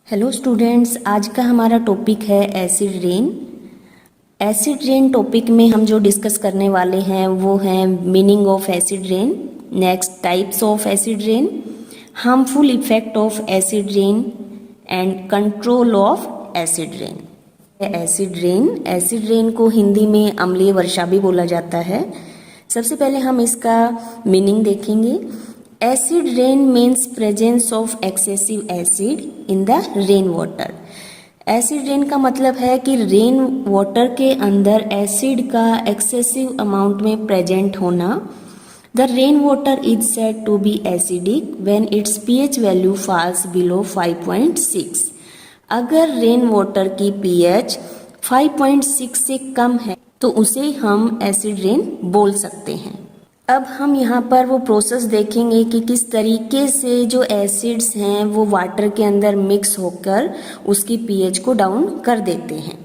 Hello students, आज का हमारा टॉपिक है acid rain. Acid rain topic में हम जो डिस्कस करने वाले हैं वो हैं meaning of acid rain, next types of acid rain, harmful effect of acid rain and control of acid rain. Acid rain को हिंदी में अम्लीय वर्षा भी बोला जाता है। सबसे पहले हम इसका मीनिंग देखेंगे। Acid rain means presence of excessive acid in the rain water. Acid rain का मतलब है कि रेन वाटर के अंदर एसिड का एक्सेसिव अमाउंट में प्रेजेंट होना। The rain water is said to be acidic when its pH value falls below 5.6। अगर रेन वाटर की पीएच 5.6 से कम है तो उसे हम एसिड रेन बोल सकते हैं। अब हम यहाँ पर वो प्रोसेस देखेंगे कि किस तरीके से जो एसिड्स हैं वो वाटर के अंदर मिक्स होकर उसकी पीएच को डाउन कर देते हैं।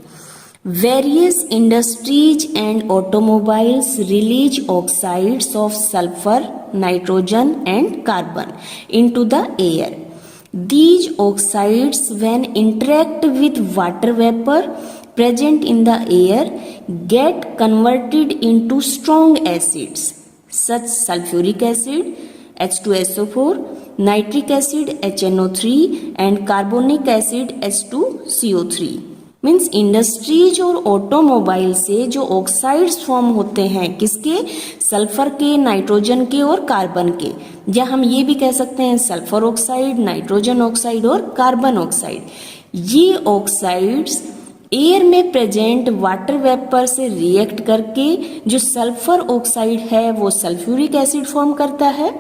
Various industries and automobiles release oxides of sulphur, nitrogen and carbon into the air. These oxides, when interact with water vapor present in the air, get converted into strong acids such sulfuric acid H2SO4, nitric acid HNO3 and carbonic acid H2CO3। Means industries और automobile से जो oxides form होते हैं किसके, sulphur के, nitrogen के और carbon के, या हम ये भी कह सकते हैं सल्फर ऑक्साइड, नाइट्रोजन ऑक्साइड और कार्बन ऑक्साइड। ये ऑक्साइड्स एयर में प्रेजेंट वाटर वेपर से रिएक्ट करके जो सल्फर ऑक्साइड है वो सल्फ्यूरिक एसिड फॉर्म करता है,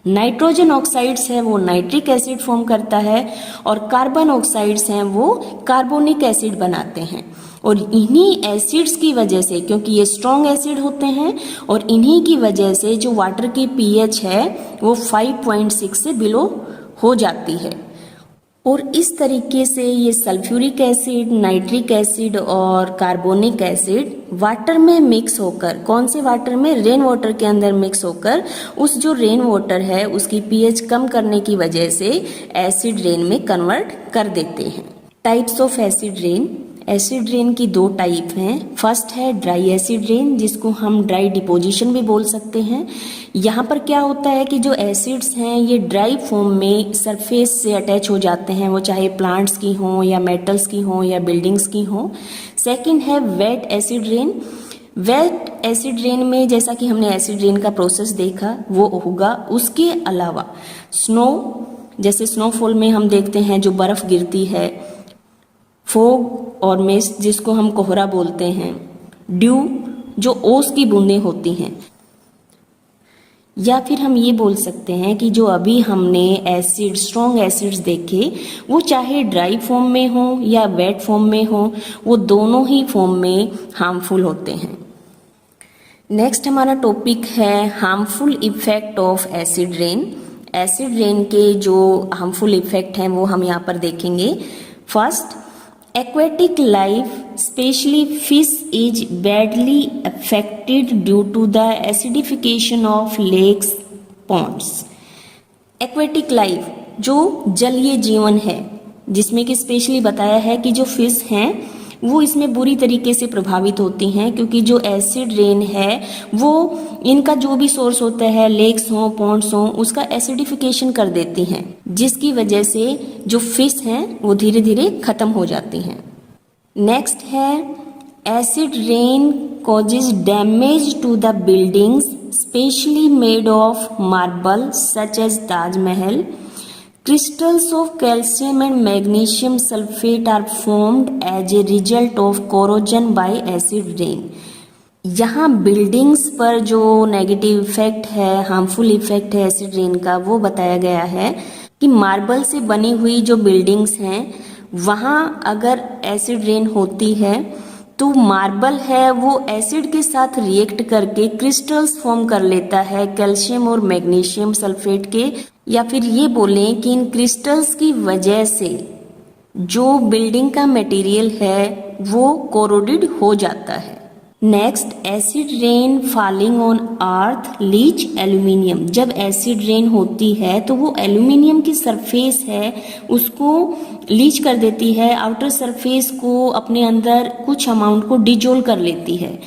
नाइट्रोजन ऑक्साइड्स है वो नाइट्रिक एसिड फॉर्म करता है और कार्बन ऑक्साइड्स हैं वो कार्बोनिक एसिड बनाते हैं। और इन्हीं एसिड्स की वजह से, क्योंकि ये स्ट्रॉन्ग एसिड होते हैं, और इन्हीं की वजह से जो वाटर की पीएच है वो 5.6 से बिलो हो जाती है। और इस तरीके से ये सल्फ्यूरिक एसिड, नाइट्रिक एसिड और कार्बोनिक एसिड वाटर में मिक्स होकर, कौन से वाटर में, रेन वाटर के अंदर मिक्स होकर उस जो रेन वाटर है उसकी पीएच कम करने की वजह से एसिड रेन में कन्वर्ट कर देते हैं। Types of acid rain. Acid rain की दो टाइप हैं। फर्स्ट है ड्राई एसिड रेन, जिसको हम ड्राई डिपोजिशन भी बोल सकते हैं। यहाँ पर क्या होता है कि जो एसिड्स हैं ये ड्राई फॉर्म में सरफेस से अटैच हो जाते हैं, वो चाहे प्लांट्स की हों या मेटल्स की हों या बिल्डिंग्स की हों। सेकंड है wet acid rain. Wet acid rain में जैसा कि हमने एसिड रेन का प्रोसेस देखा वो होगा। उसके अलावा स्नो, जैसे स्नोफॉल में हम देखते हैं जो बर्फ गिरती है, फोग और मिस्ट जिसको हम कोहरा बोलते हैं, ड्यू जो ओस की बूंदें होती हैं, या फिर हम ये बोल सकते हैं कि जो अभी हमने एसिड, स्ट्रॉन्ग एसिड्स देखे वो चाहे ड्राई फॉर्म में हो या वेट फॉर्म में हो, वो दोनों ही फॉर्म में हार्मफुल होते हैं। नेक्स्ट हमारा टॉपिक है harmful effect of acid rain. Acid rain के जो हार्मफुल इफेक्ट हैं वो हम यहाँ पर देखेंगे। First, aquatic life, especially fish, is badly affected due to the acidification of lakes, ponds। Aquatic life जो जलीय जीवन है, जिसमें कि स्पेशली बताया है कि जो फिश हैं वो इसमें बुरी तरीके से प्रभावित होती हैं, क्योंकि जो एसिड रेन है वो इनका जो भी सोर्स होता है, लेक्स हों, पॉन्ड्स हों, उसका एसिडिफिकेशन कर देती हैं, जिसकी वजह से जो फिश हैं वो धीरे धीरे खत्म हो जाती हैं। नेक्स्ट है acid rain causes damage to the buildings specially made of marble such as Taj Mahal. Crystals of calcium and magnesium sulfate are formed as a result of corrosion by acid rain। यहाँ बिल्डिंग्स पर जो negative effect है, harmful effect है acid rain का, वो बताया गया है कि मार्बल से बनी हुई जो बिल्डिंग्स हैं वहाँ अगर एसिड रेन होती है तो मार्बल है वो एसिड के साथ रिएक्ट करके क्रिस्टल्स फॉर्म कर लेता है कैल्शियम और मैग्नीशियम सल्फेट के, या फिर ये बोलें कि इन क्रिस्टल्स की वजह से जो बिल्डिंग का मटेरियल है वो कोरोडेड हो जाता है। Next acid rain falling on earth leach aluminium. जब एसिड रेन होती है तो वो एल्यूमिनियम की सरफेस है उसको लीच कर देती है, आउटर सरफेस को अपने अंदर कुछ अमाउंट को डिजोल्व कर लेती है।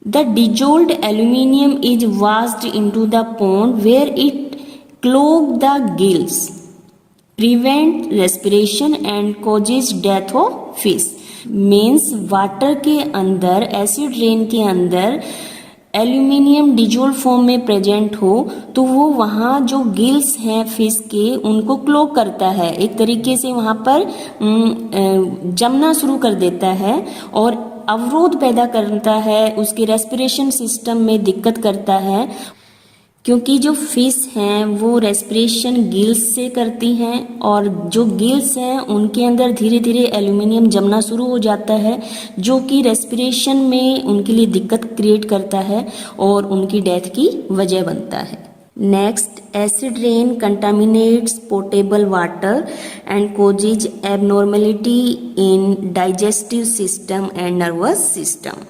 The dissolved aluminium is washed into the pond where it clog the gills, prevent respiration and causes death of fish. Means water के अंदर, एसिड रेन के अंदर एल्यूमिनियम डिजोल्व फॉर्म में प्रेजेंट हो तो वो वहाँ जो गिल्स हैं फिश के उनको क्लोग करता है, एक तरीके से वहाँ पर जमना शुरू कर देता है और अवरोध पैदा करता है, उसके रेस्पिरेशन सिस्टम में दिक्कत करता है, क्योंकि जो फिश हैं वो रेस्पिरेशन गिल्स से करती हैं और जो गिल्स हैं उनके अंदर धीरे धीरे एल्यूमिनियम जमना शुरू हो जाता है जो कि रेस्पिरेशन में उनके लिए दिक्कत क्रिएट करता है और उनकी डेथ की वजह बनता है। Next, acid rain contaminates potable water and causes abnormality in digestive system and nervous system.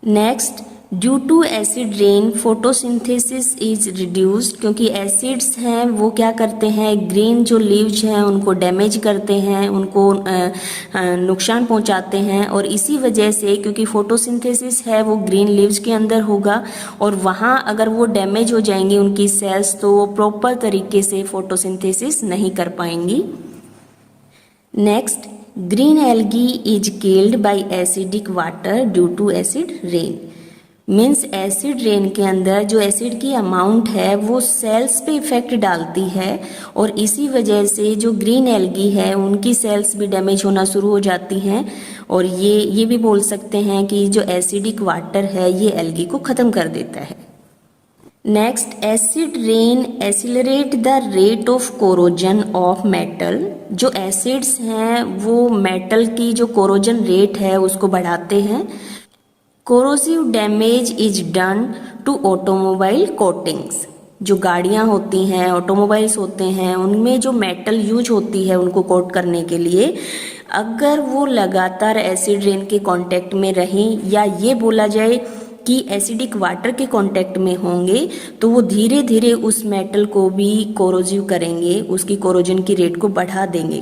Next, due to acid rain photosynthesis is reduced, क्योंकि एसिड्स हैं वो क्या करते हैं, ग्रीन जो लीव्स हैं उनको डैमेज करते हैं, उनको नुकसान पहुंचाते हैं और इसी वजह से, क्योंकि फोटोसिंथेसिस है वो ग्रीन लीव्स के अंदर होगा और वहाँ अगर वो डैमेज हो जाएंगी उनकी सेल्स तो वो प्रॉपर तरीके से फोटोसिंथेसिस नहीं कर पाएंगी। Next, green algae is killed by acidic water due to acid rain. Means acid rain के अंदर जो एसिड की अमाउंट है वो सेल्स पे इफेक्ट डालती है और इसी वजह से जो ग्रीन एल्गी है उनकी सेल्स भी डैमेज होना शुरू हो जाती हैं और ये भी बोल सकते हैं कि जो एसिडिक वाटर है ये एल्गी को ख़त्म कर देता है। Next, acid rain accelerate the rate of corrosion of metal. जो एसिड्स हैं वो मेटल की जो कोरोजन रेट है उसको बढ़ाते हैं। Corrosive damage is done to automobile coatings. जो गाड़ियाँ होती हैं, ऑटोमोबाइल्स होते हैं, उनमें जो मेटल यूज होती है उनको कोट करने के लिए, अगर वो लगातार एसिड रेन के कांटेक्ट में रहें या ये बोला जाए कि एसिडिक वाटर के कांटेक्ट में होंगे तो वो धीरे धीरे उस मेटल को भी कोरोजिव करेंगे, उसकी कोरोजन की रेट को बढ़ा देंगे।